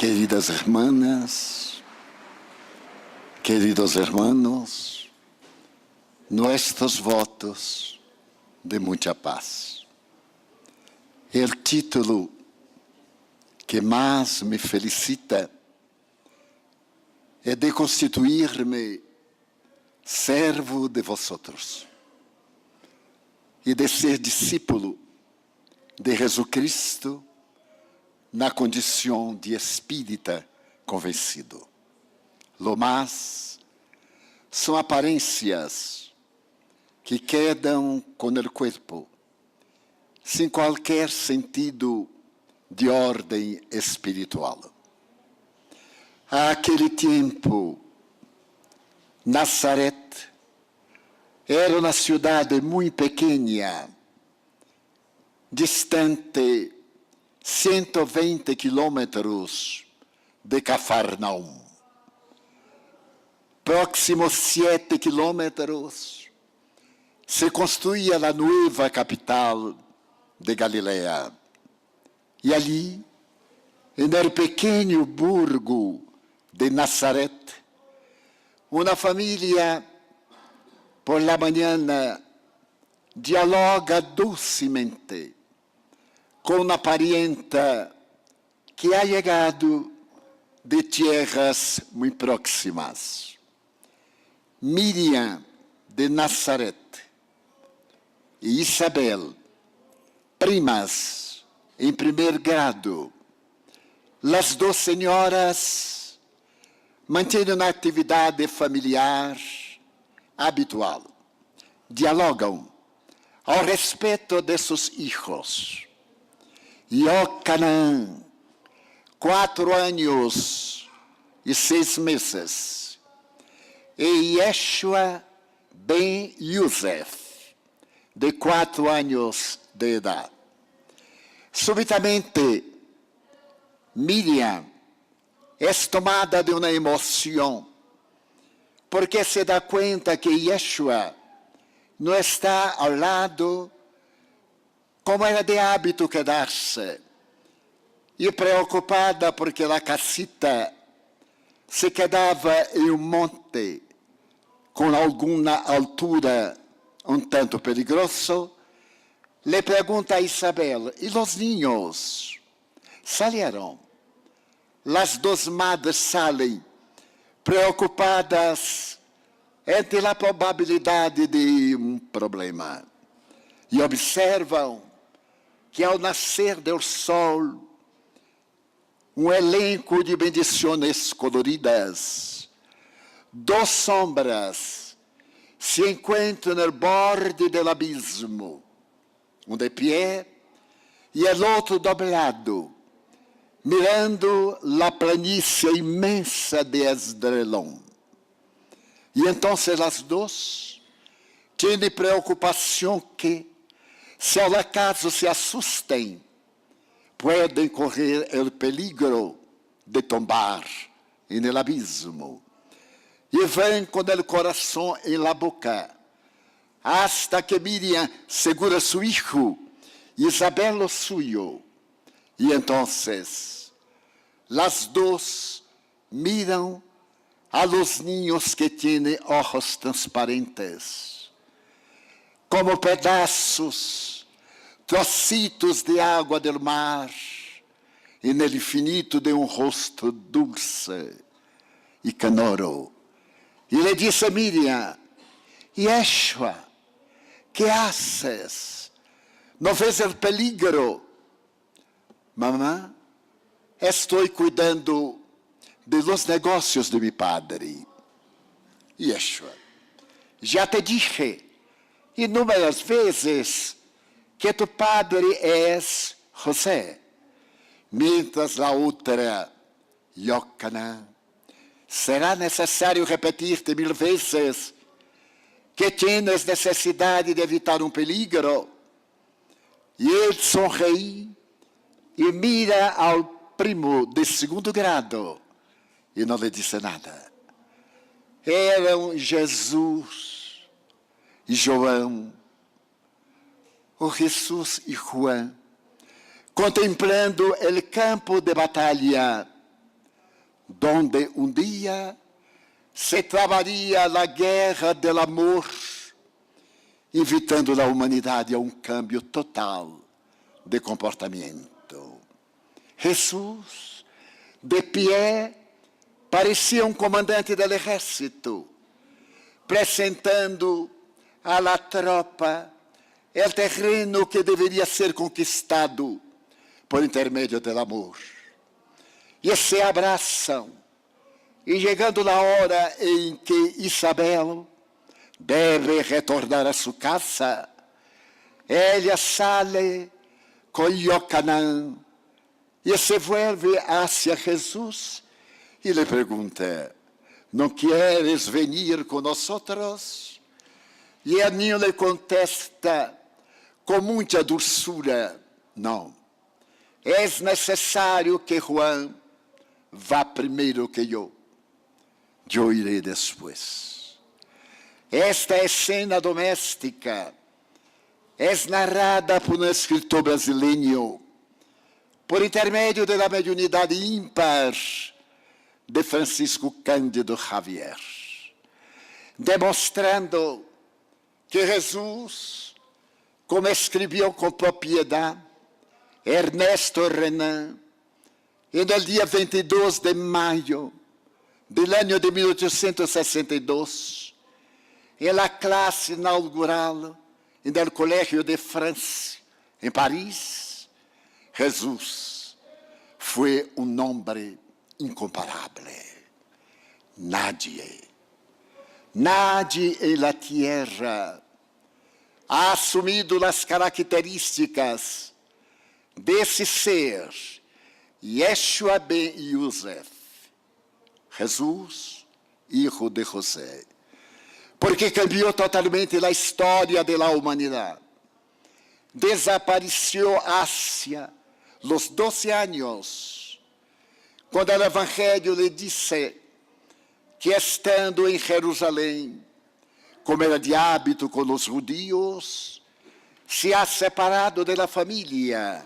Queridas hermanas, queridos hermanos, nuestros votos de mucha paz. El título que mais me felicita é de constituir-me servo de vosotros e de ser discípulo de Jesus Cristo na condição de espírita convencido. Lo más são aparências que quedam com o corpo, sem qualquer sentido de ordem espiritual. Aquele tempo, Nazaré era uma cidade muito pequena, distante 120 quilômetros de Cafarnaum. Próximos 7 quilômetros se construía a nova capital de Galileia. E ali, no pequeno burgo de Nazaré, uma família, por la manhã, dialoga docemente com uma parienta que ha chegado de tierras muito próximas. Miriam de Nazaré e Isabel, primas em primeiro grado. As duas senhoras mantêm uma atividade familiar habitual. Dialogam ao respeito de seus filhos. Yohanan, 4 anos e 6 meses. E Yeshua ben Yosef, de 4 anos de idade. Subitamente, Miriam é tomada de uma emoção, porque se dá conta que Yeshua não está ao lado, como era de hábito quedar-se, e preocupada porque a casita se quedava em um monte, com alguma altura um tanto perigoso, le pergunta a Isabel, e os niños salieron? As duas madres saem, preocupadas ante a probabilidade de um problema, e observam que ao nascer do sol, um elenco de bendições coloridas, 2 sombras se encontram no borde do abismo, um de pé e o outro dobrado, mirando a planície imensa de Esdrelon. E então as duas têm preocupação que, se ao acaso se assustem, podem correr o peligro de tombar no abismo. E vêm com o coração em la boca, hasta que Miriam segura seu filho, Isabel o suyo. E então, as duas miram a los niños que têm ojos transparentes, como pedaços, trocitos de água do mar, e no infinito de um rosto dulce e canoro. E lhe disse a Miriam, Yeshua, que haces? ¿No ves el peligro? Mamá, estou cuidando de los negócios de mi padre. Yeshua, já te dije inúmeras vezes que tu padre é José. Mientras a outra, Yohanan, será necessário repetir-te 1000 vezes que tienes necessidade de evitar um peligro. E ele sorri e mira ao primo de 2º grado e não lhe disse nada. Eram Jesus e João, o Jesus e Juan, contemplando o campo de batalha donde un día se trabaría la guerra del amor, invitando la humanidad a un cambio total de comportamiento. Jesús, de pie, parecia um comandante do exército, apresentando a la tropa o terreno que deveria ser conquistado por intermédio do amor. E se abraçam, e chegando a hora em que Isabel deve retornar a sua casa, ela sale com Iocanã e se vuelve hacia Jesus e lhe pergunta: ¿não queres venir com nós? E o niño lhe contesta com muita dulçura: não, é necessário que Juan vá primeiro que eu irei depois. Esta cena doméstica é narrada por um escritor brasileiro por intermédio da mediunidade ímpar de Francisco Cândido Xavier, demonstrando que Jesus, como escreveu com propriedade Ernesto Renan, e no dia 22 de maio do ano de 1862, em la classe inaugural no Colégio de France, em Paris, Jesus foi um homem incomparável. Nadie en la tierra ha assumido as características desse ser, Yeshua ben Yosef, Jesus, hijo de José, porque cambiou totalmente a história da humanidade. Desapareceu hacia los 12 anos, quando o Evangelho lhe disse que, estando em Jerusalém, como era de hábito com os judios, se ha separado da família,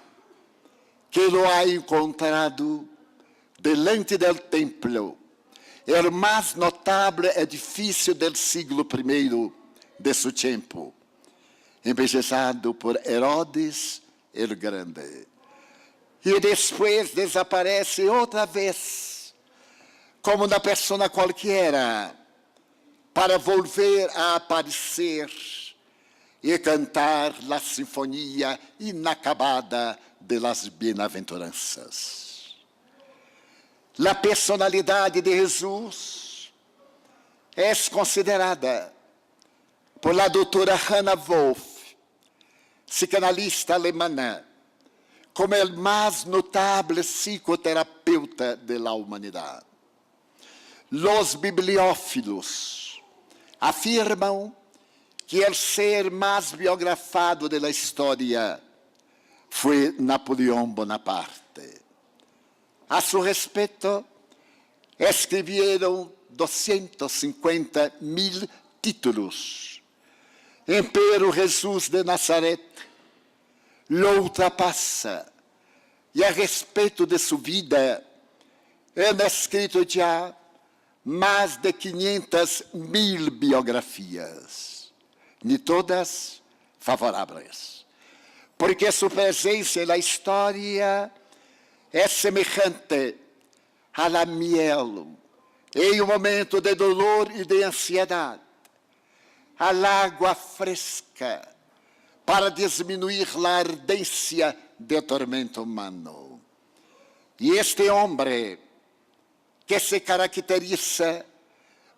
que lo ha encontrado delante del templo, o mais notável edifício do siglo I de seu tempo, embelezado por Herodes el Grande. E depois desaparece outra vez, como uma pessoa qualquer, para volver a aparecer e cantar a sinfonia inacabada de las bem-aventuranças. A personalidade de Jesus é considerada por la doutora Hannah Wolff, psicanalista alemã, como o mais notável psicoterapeuta da humanidade. Os bibliófilos afirmam que o ser mais biografado da história foi Napoleão Bonaparte. A seu respeito, escreveram 250.000 títulos. Empero Jesus de Nazaré lo ultrapassa, e a respeito de sua vida, é escrito já mais de 500.000 biografias, nem todas favoráveis, porque sua presença na história é semelhante à la miel em um momento de dolor e de ansiedade, à água fresca para diminuir a ardência do tormento humano. E este homem, que se caracteriza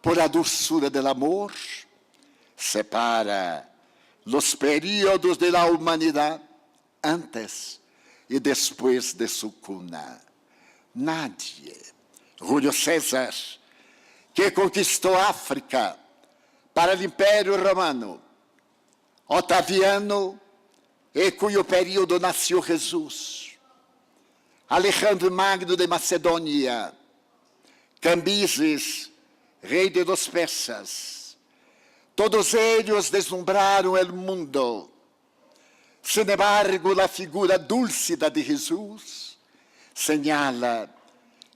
por a dulçura do amor, separa os períodos da humanidade antes e depois de sua cuna. Nadie, Júlio César, que conquistou a África para o Império Romano, Otaviano, em cujo período nasceu Jesus, Alejandro Magno de Macedônia, Cambises, rei de los persas, todos eles deslumbraram o mundo. Sin embargo, a figura dúlcida de Jesus señala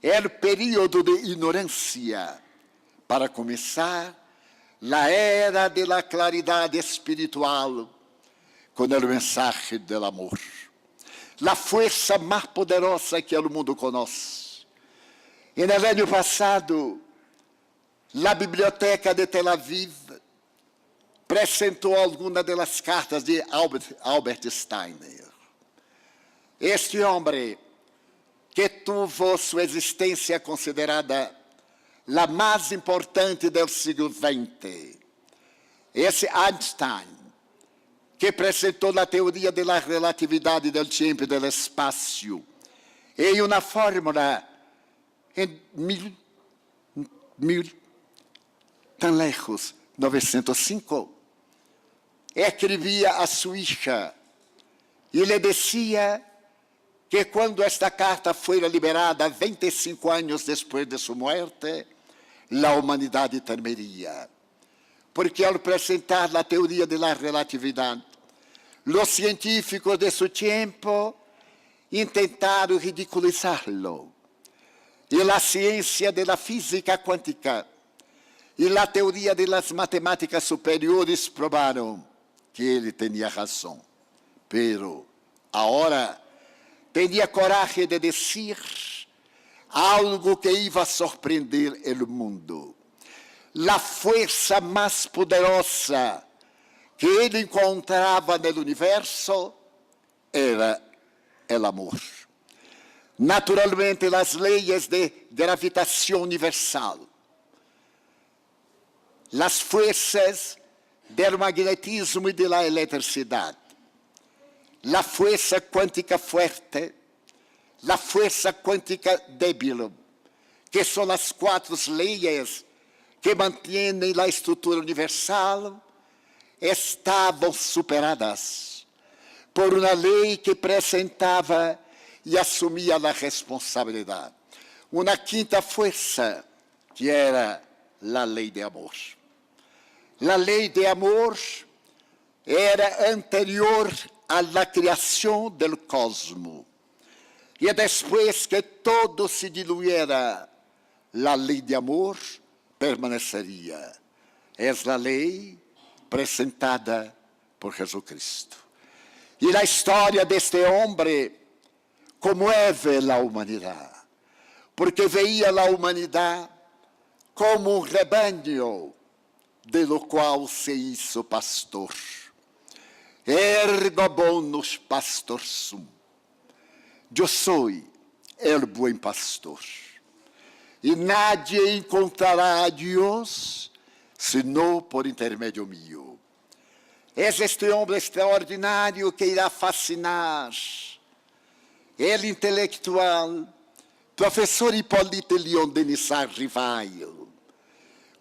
el período de ignorancia para comenzar la era de la claridad espiritual con el mensaje del amor. La fuerza más poderosa que el mundo conoce. En el año pasado, la Biblioteca de Tel Aviv presentó algunas de las cartas de Albert Steiner. Este hombre, que tuvo su existencia considerada la más importante del siglo XX, esse Einstein, que apresentou a teoria da relatividade do tempo e do espaço, em uma fórmula em tão lejos, 905, escrevia a sua hija e lhe dizia que quando esta carta foi liberada 25 anos depois de sua morte, a humanidade terminaria. Porque ao apresentar a teoria da relatividade, os científicos de seu tempo tentaram ridiculizá-lo. E a ciência da física quântica e a teoria das matemáticas superiores provaram que ele tinha razão. Pero agora tinha coragem de dizer algo que ia surpreender o mundo. A força mais poderosa que ele encontrava no universo era o amor. Naturalmente, as leis de gravitação universal, as forças do magnetismo e da eletricidade, a força quântica forte, a força quântica débil, que são as 4 leis que mantêm a estrutura universal, estavam superadas por uma lei que apresentava e assumia a responsabilidade. Uma quinta força, que era a lei de amor. A lei de amor era anterior à criação do cosmos. E depois que todo se diluíra, a lei de amor permaneceria. É a lei apresentada por Jesucristo. E a história deste homem comove a humanidade, porque veia a humanidade como rebanho, de lo qual se hizo pastor. Ergo bonus pastor sum. Eu sou o bom pastor. E nadie encontrará a Deus senão por intermédio mío. É este homem extraordinário que irá fascinar el intelectual, professor Hipólito Leon Denis Rivail,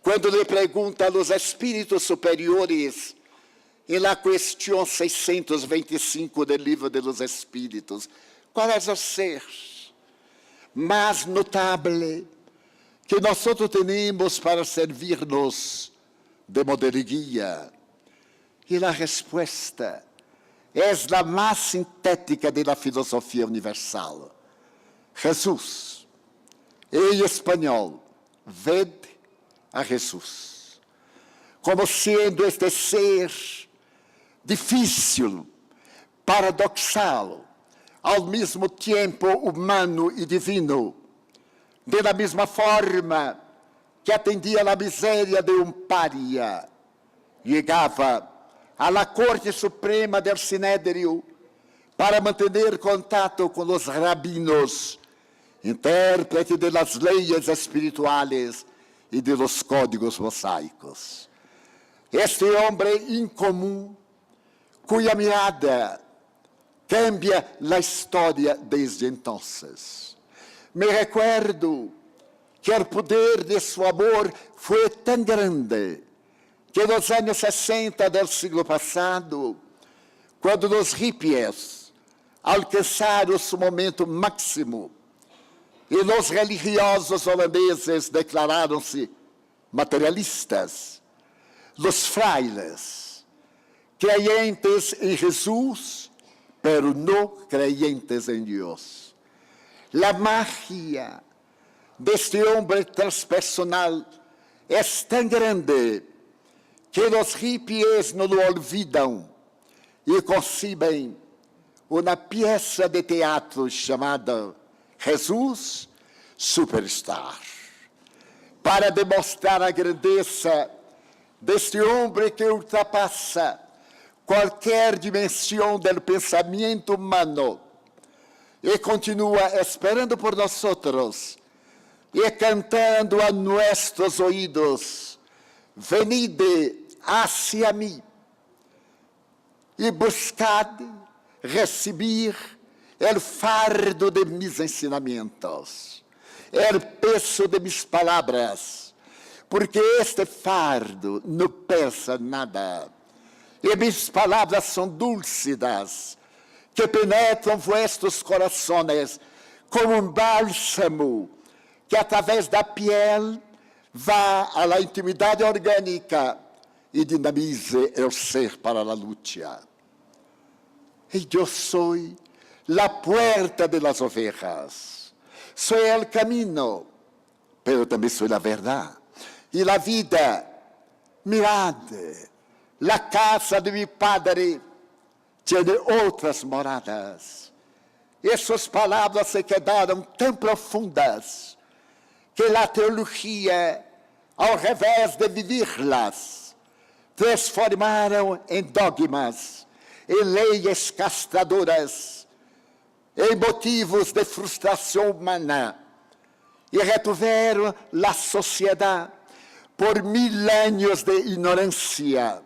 quando lhe pergunta aos espíritos superiores, em la questão 625 do livro de los Espíritos, qual é o ser mais notável que nós temos para servir-nos de modelo e guia? E a resposta é a mais sintética da filosofia universal. Jesus, em espanhol, ved a Jesus, como sendo este ser difícil, paradoxal, ao mesmo tempo humano e divino, da mesma forma que atendia à miséria de pária, chegava à Corte Suprema del Sinédrio para manter contato com os rabinos, intérprete de las leis espirituales e de los códigos mosaicos. Este homem incomum, cuya mirada cambia a história desde então. Me recuerdo que o poder de seu amor foi tão grande que nos anos 60 do século passado, quando os hippies alcançaram seu momento máximo e os religiosos holandeses declararam-se materialistas, os frailes, creyentes em Jesus, pero não creyentes em Deus. A magia, deste hombre transpersonal es tan grande que los hippies no lo olvidam e concibem uma peça de teatro chamada Jesus Superstar, para demonstrar a grandeza deste homem que ultrapassa qualquer dimensão do pensamento humano e continua esperando por nós e cantando a nossos ouvidos: venide hacia mim e buscad receber o fardo de mis ensinamentos, o peso de mis palavras, porque este fardo não pesa nada, e mis palavras são dúlcidas, que penetram vuestros corações como um bálsamo, que através da pele vá à la intimidade orgânica e dinamize o ser para a luta. E eu sou a puerta de las ovejas, sou o caminho, pero também sou a verdade e a vida. Mirad, a casa de mi padre tiene outras moradas. Essas palavras se quedaram tão profundas que a teologia, ao revés de vivi-las, transformaram em dogmas, em leis castradoras, em motivos de frustração humana, e retuveram a sociedade por 1000 anos de ignorância,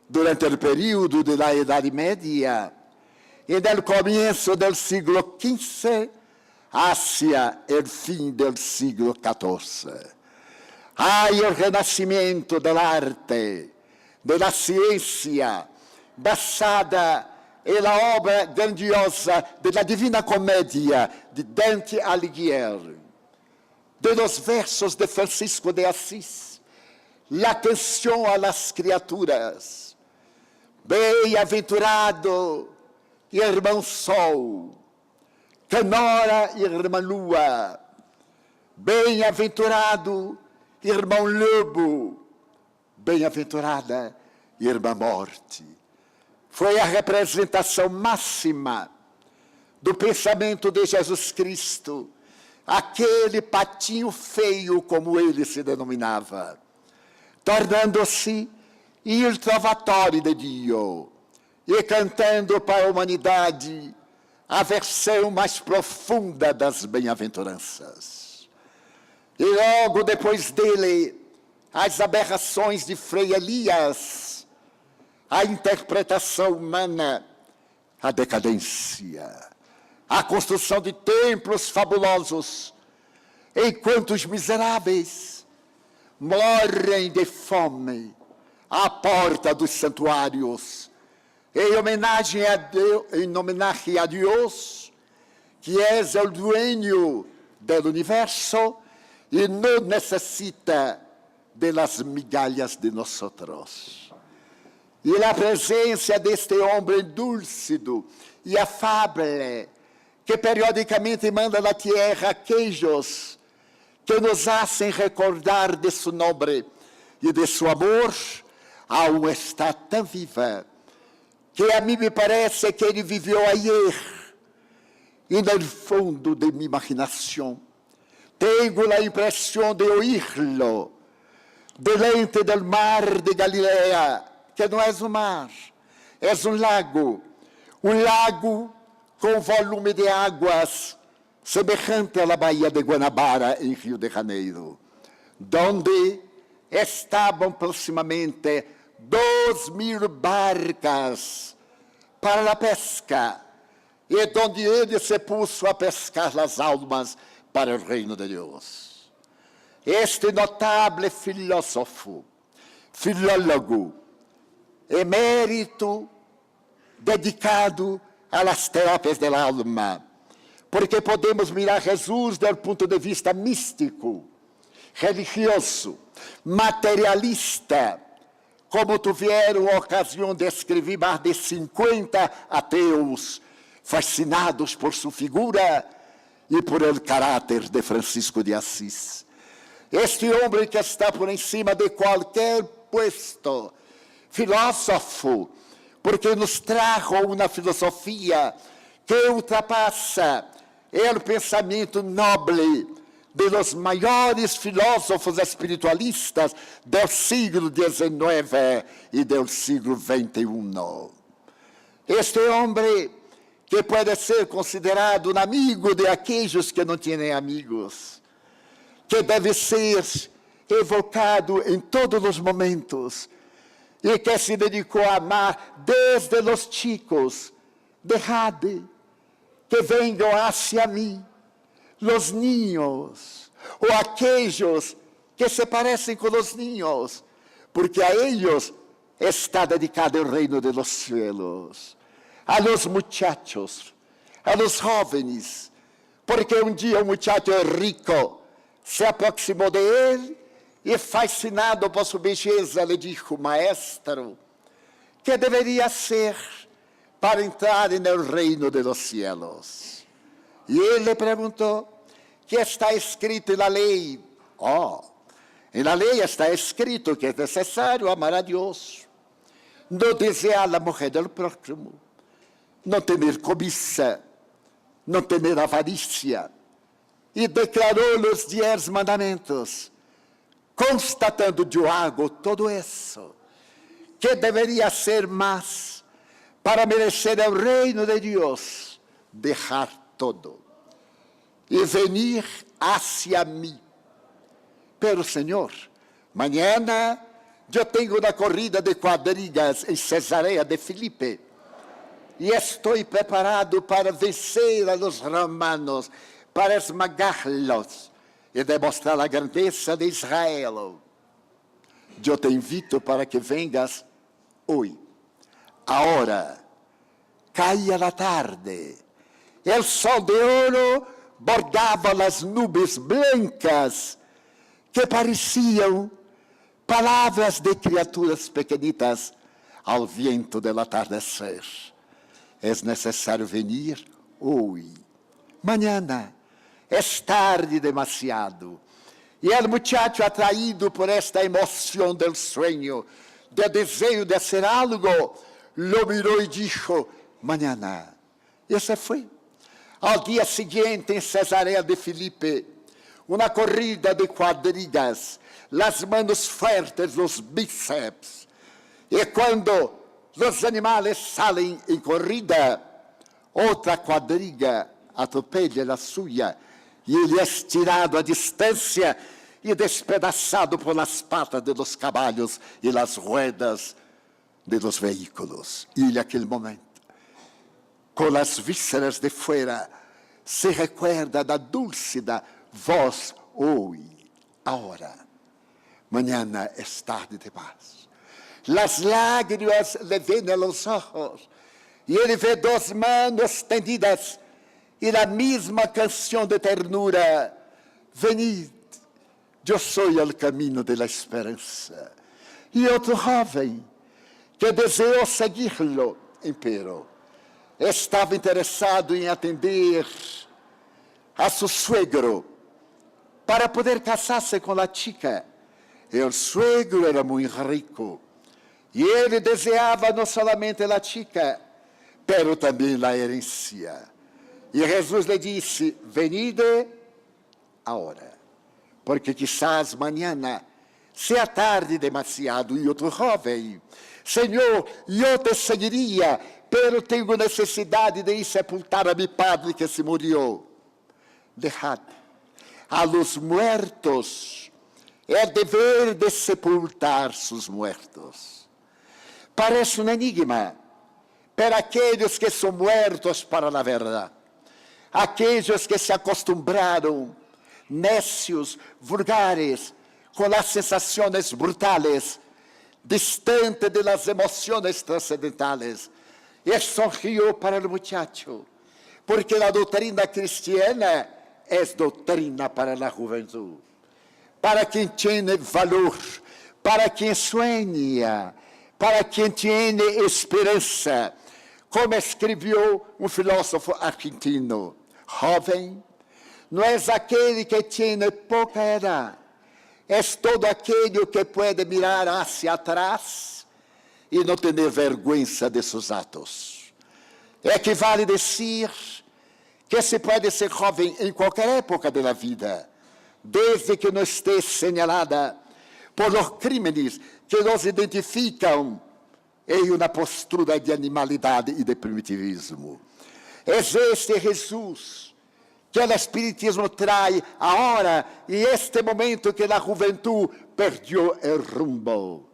durante o período da Idade Média e no começo do século XV, hacia o fim do século XIV. Aí o renascimento da arte, da ciência, basada na obra grandiosa da Divina Comédia de Dante Alighieri, de los versos de Francisco de Assis, la atenção a las criaturas. Bem-aventurado, irmão Sol, canora, irmã Lua, bem-aventurado, irmão Lobo, bem-aventurada, irmã Morte. Foi a representação máxima do pensamento de Jesus Cristo, aquele patinho feio, como ele se denominava, tornando-se il trovatore de Dio e cantando para a humanidade a versão mais profunda das bem-aventuranças. E logo depois dele, as aberrações de Frei Elias, a interpretação humana, a decadência, a construção de templos fabulosos, enquanto os miseráveis morrem de fome à porta dos santuários, em homenagem a Deus, que é o dueño do universo e não necessita de las migalhas de nosotros. E a presença deste homem dúlcido e afável, que periodicamente manda na terra queijos que nos hacen recordar de seu nome e de seu amor, aún está tão viva, que a mim me parece que ele viveu ayer, e no fundo de minha imaginação, tenho a impressão de ouvir-lo, delante do mar de Galileia, que não é um mar, é um lago com volume de águas semejante à Baía de Guanabara, em Rio de Janeiro, donde estavam proximamente 2.000 barcas para a pesca, e donde ele se puso a pescar as almas para o reino de Deus. Este notável filósofo, filólogo, emérito, dedicado a las terapias da alma, porque podemos mirar Jesus do ponto de vista místico, religioso, materialista, como tiveram a ocasião de escrever mais de 50 ateus, fascinados por sua figura, e por el caráter de Francisco de Assis. Este homem que está por encima de qualquer puesto, filósofo, porque nos trajo uma filosofia que ultrapassa o pensamento nobre de los maiores filósofos espiritualistas do século XIX e do século XXI. Este homem que pode ser considerado um amigo de aqueles que não têm amigos, que deve ser evocado em todos os momentos, e que se dedicou a amar desde os chicos. Dejad que venham hacia mim os niños, ou aqueles que se parecem com os niños, porque a eles está dedicado o reino de los cielos. A los muchachos, a los jóvenes, porque um dia muchacho rico se aproximou de ele e, fascinado por sua beleza, lhe disse: Maestro, que deveria ser para entrar no reino de los cielos? E ele lhe perguntou: que está escrito na lei? Na lei está escrito que é necessário amar a Deus, não desejar a mulher do próximo, não ter cobiça, não ter avarícia. E declarou os 10 mandamentos, constatando: eu hago todo isso. Que deveria ser mais para merecer o reino de Deus? Deixar todo e venir hacia mim. Pero, Senhor, mañana eu tenho uma corrida de quadrigas em Cesarea de Filipe e estou preparado para vencer a los romanos, para esmagá-los e demonstrar a grandeza de Israel. Eu te invito para que vengas hoje. Agora, caia a tarde, o sol de ouro bordava as nuvens brancas que pareciam palavras de criaturas pequenitas ao vento do atardecer. É necessário venir hoje. Mañana é tarde demasiado. E o muchacho, atraído por esta emoção do sonho, do desejo de fazer algo, lo mirou e disse: mañana. E se foi. Ao dia seguinte, em Cesarea de Filipe, uma corrida de quadrigas, as manos fortes, os bíceps. E quando os animais saem em corrida, outra quadriga atropela a sua, e ele é tirado à distância e despedaçado por las patas de los caballos e las ruedas de los veículos. E naquele momento, com as vísceras de fora, se recuerda da dúlcida voz: hoje, agora, mañana é tarde demais. Las lágrimas le vêm aos olhos, e ele vê 2 mãos estendidas, e a mesma canção de ternura: venid, eu sou o caminho da esperança. E outro jovem, que desejou segui-lo, empero, estava interessado em atender a seu suegro para poder casar-se com a chica. E o suegro era muito rico. E ele desejava não somente a chica, pero também a herencia. E Jesus lhe disse: venide agora, porque quizás mañana sea tarde demasiado. E outro jovem: Senhor, eu te seguiria, pero tenho necessidade de ir sepultar a meu padre que se murió. Dejad a los muertos el dever de sepultar sus muertos. Parece um enigma para aqueles que são muertos para a verdade, aqueles que se acostumbraram, necios, vulgares, com as sensações brutales, distante de las emociones trascendentales. E sorriu para o muchacho, porque a doutrina cristiana é doutrina para a juventude, para quem tem valor, para quem sonha, para quem tem esperança. Como escreveu um filósofo argentino: jovem, não é aquele que tem pouca edad, é todo aquele que pode mirar hacia atrás e não ter vergüenza de seus atos. Equivale dizer que se pode ser jovem em qualquer época da vida, desde que não esteja señalada por os crímenes que nos identificam em uma postura de animalidade e de primitivismo. É este Jesus que o Espiritismo traz agora, e este momento que a juventude perdeu o rumbo.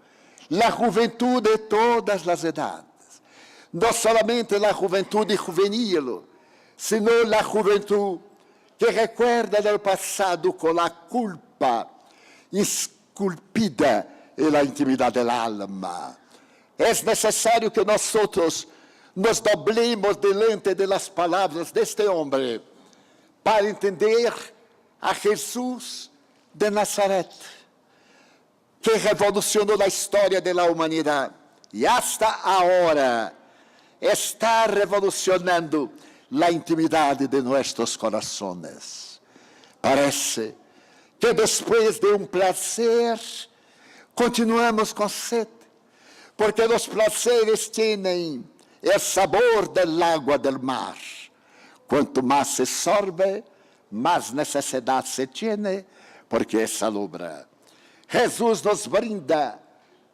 A juventude de todas as edades. Não somente a juventude juvenil, sino a juventude que recuerda del passado com a culpa esculpida em la intimidade del alma. É necessário que nós nos doblemos diante de las palavras deste homem para entender a Jesus de Nazaret, que revolucionou a história da humanidade e hasta agora está revolucionando a intimidade de nossos corações. Parece que depois de prazer, continuamos com sede, porque os prazeres têm o sabor da água do mar. Quanto mais se sorbe, mais necessidade se tem, porque é salubra. Jesus nos brinda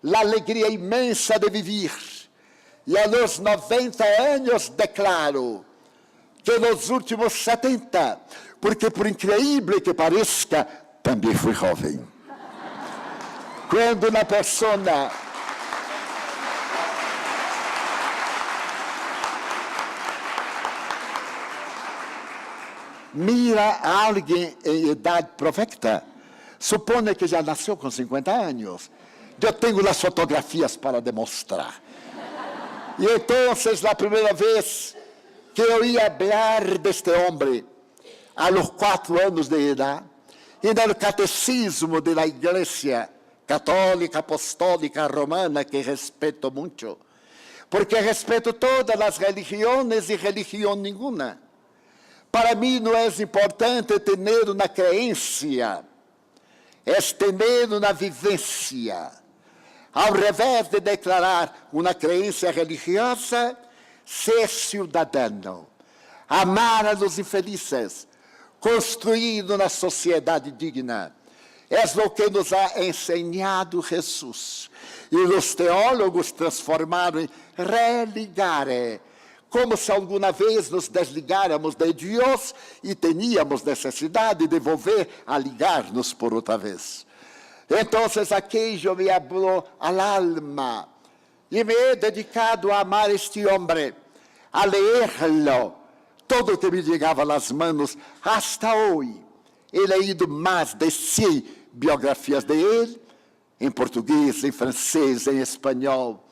a alegria imensa de viver. E a los 90 anos declaro que nos últimos 70, porque por incrível que pareça, também fui jovem. Quando uma pessoa mira a alguém em idade provecta, supõe que já nasceu com 50 anos. Eu tenho as fotografias para demonstrar. E então, a primeira vez que eu ia falar deste homem, a los 4 anos de idade, e no catecismo da Igreja Católica, Apostólica, Romana, que respeito muito, porque respeito todas as religiões e religião nenhuma. Para mim não é importante ter uma crença, é ter uma vivência. Ao revés de declarar uma crença religiosa, ser cidadão, amar a los infelizes, construir uma sociedade digna. É o que nos ha ensinado Jesus. E os teólogos transformaram em religar, como se alguma vez nos desligáramos de Deus e teníamos necessidade de volver a ligar-nos por outra vez. Então, aquello me habló al alma e me he dedicado a amar este homem, a leerlo, todo que me llegava às manos. Hasta hoje, he leído mais de 100 biografias de ele, em português, em francês, em espanhol,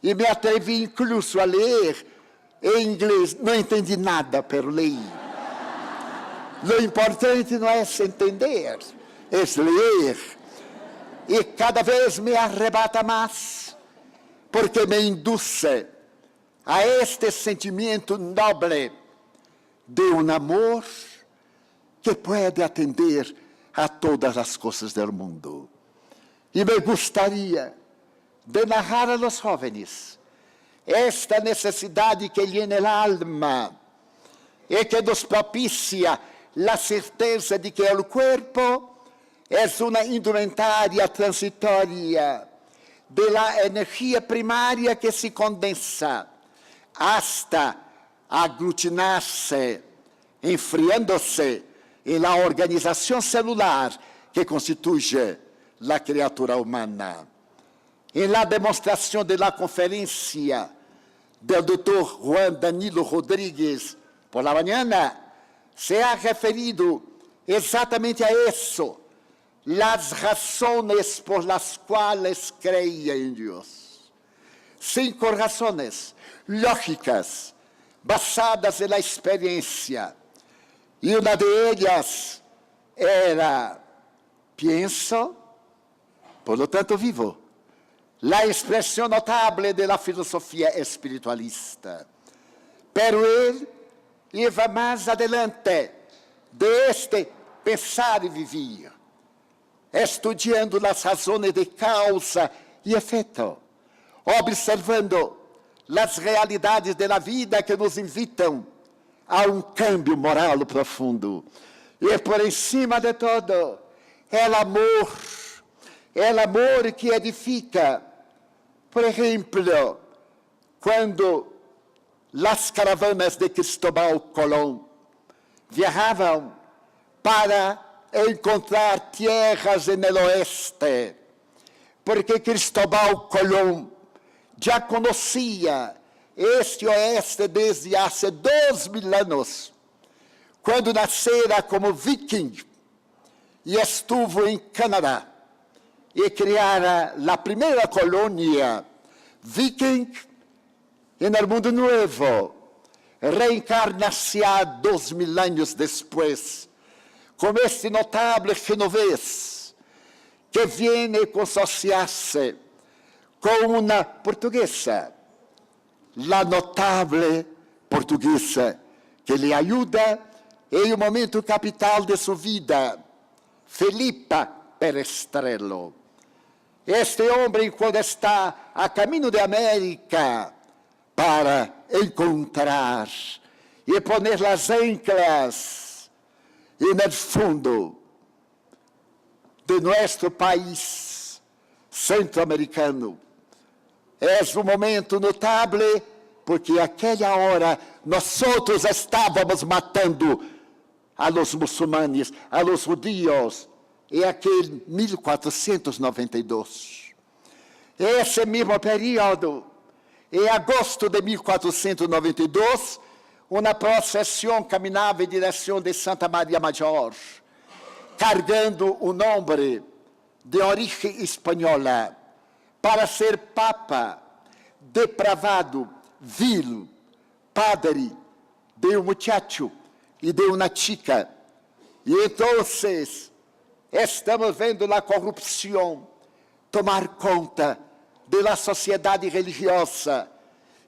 e me atrevi incluso a ler em inglês. Não entendi nada, pero leí. O importante não é entender, é ler. E cada vez me arrebata mais, porque me induz a este sentimento nobre de um amor que pode atender a todas as coisas do mundo. E me gostaria de narrar a los jóvenes esta necessidade que llena a alma e que nos propicia a certeza de que o corpo é uma indumentária transitória da energia primária que se condensa hasta aglutinar-se, enfriando-se em la organização celular que constituye a criatura humana. Em la demonstração de la conferência do Dr. Juan Danilo Rodrigues por la mañana, se ha referido exatamente a isso. Las razones por las cuales creía en Dios. 5 razones lógicas, basadas en la experiencia. Y una de ellas era, pienso, por lo tanto vivo. La expresión notable de la filosofía espiritualista. Pero él iba más adelante de pensar e viver, estudando as razões de causa e efeito, observando as realidades da vida que nos invitam a um cambio moral profundo. E por cima de todo, é o amor que edifica. Por exemplo, quando as caravanas de Cristóbal Colón viajavam para encontrar terras no oeste, porque Cristóbal Colón já conhecia este oeste desde há 2000 anos, quando nascera como viking e estuvo em Canadá e criara a primeira colônia viking no mundo novo. Reencarna-se há 2000 anos depois, com este notável genovês, que viene consociar-se com uma portuguesa, a notável portuguesa, que lhe ajuda em um momento capital de sua vida, Felipa Perestrello. Este homem, quando está a caminho de América, para encontrar e poner as anclas e no fundo de nosso país centro-americano. É um momento notável, porque aquela hora nós outros estávamos matando a los muçulmanos, a los judíos, em aquele 1492. Esse mesmo período, em agosto de 1492, uma procissão caminhava em direção de Santa Maria Maior, carregando um homem de origem espanhola para ser papa, depravado, vil, padre de um muchacho e de uma chica. E então, estamos vendo a corrupção tomar conta da sociedade religiosa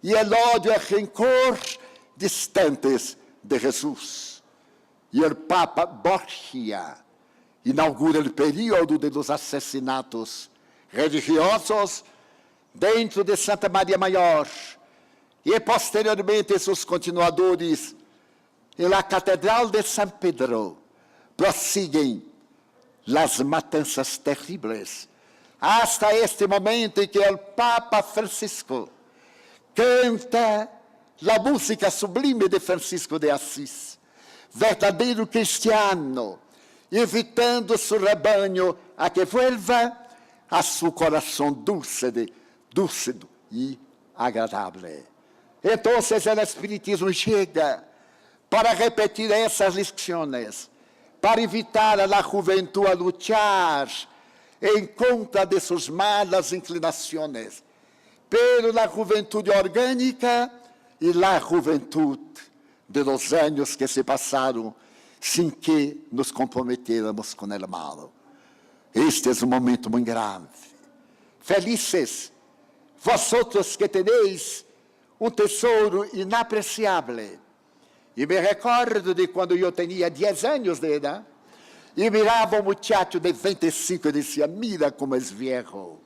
e o ódio e rancor distantes de Jesus. E o Papa Borgia inaugura o período dos assassinatos religiosos dentro de Santa Maria Maior e posteriormente seus continuadores na Catedral de São Pedro prosseguem as matanças terríveis hasta este momento em que o Papa Francisco canta a música sublime de Francisco de Assis, verdadeiro cristiano, invitando seu rebanho a que vuelva a seu coração dulce e agradável. Então, o Espiritismo chega para repetir essas lições, para invitar a juventude a lutar em contra de suas malas inclinações, pero a juventude orgânica e a juventude de los anos que se passaram sem que nos comprometéramos com o mal. Este é um momento muito grave. Felices vosotros que tenéis um tesouro inapreciável. E me recordo de quando eu tinha 10 anos de idade, e mirava um muchacho de 25 e dizia, mira como é viejo.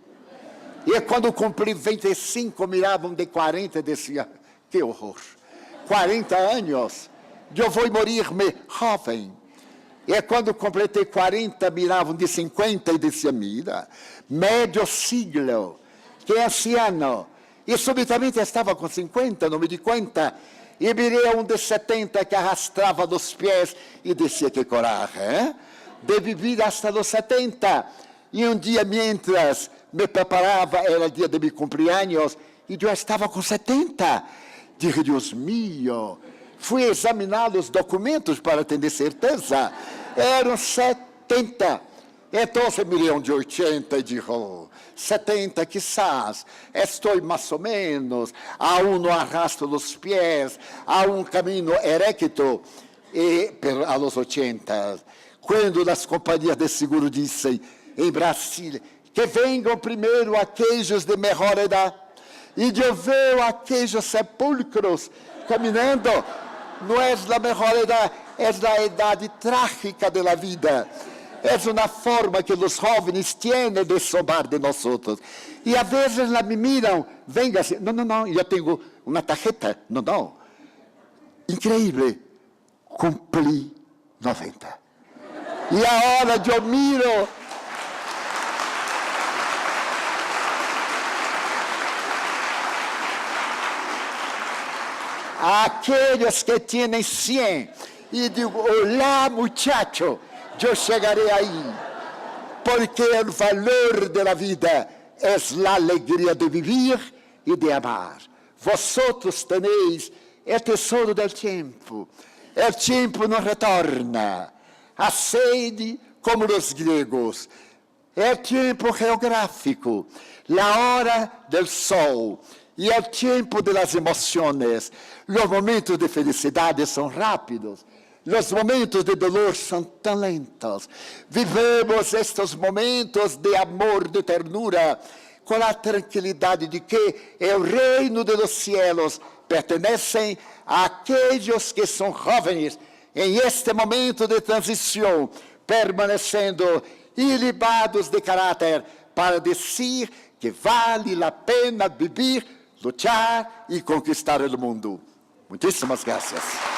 E quando cumpri 25, mirava um de 40 e dizia, que horror. 40 anos, eu vou morrer-me jovem. E quando completei 40, mirava um de 50 e dizia, mira, meio siglo, que anciano. E subitamente estava com 50, não me di conta. E mirei um de 70 que arrastava dos pés e dizia, que coragem, hein? De viver hasta los 70. E um dia, mientras me preparava, era o dia de meu cumpleaños, e eu estava com 70. Dije, Deus mío, fui examinar os documentos para ter certeza. Eram 70. Então, mirei um de 80 e dije, 70 quizás, estou mais ou menos, a no arrasto dos pés, a caminho erecto, e a los 80. Quando as companhias de seguro dizem, em Brasília, que venham primeiro aqueles de melhor idade, e eu vejo aqueles sepulcros caminhando, não é da melhor idade, é a idade trágica da vida. É uma forma que os jovens têm de sobar de nós outros. E a vezes me miram, venga assim, não, eu tenho uma tarjeta. Não. Incrível, cumpri 90. E agora eu miro. Aqueles que têm 100 e digo, olá muchacho, eu chegarei aí, porque o valor da vida é a alegria de viver e de amar. Vosotros tenéis o tesouro del tempo. O tempo não retorna. A sede, como os gregos. É o tempo geográfico, a hora del sol. E é o tempo das emoções. Os momentos de felicidade são rápidos. Os momentos de dolor são tão lentos. Vivemos estes momentos de amor, de ternura, com a tranquilidade de que o reino dos cielos pertence a aqueles que são jovens em este momento de transição, permanecendo ilibados de caráter para dizer que vale a pena viver, lutar e conquistar o mundo. Muitíssimas graças.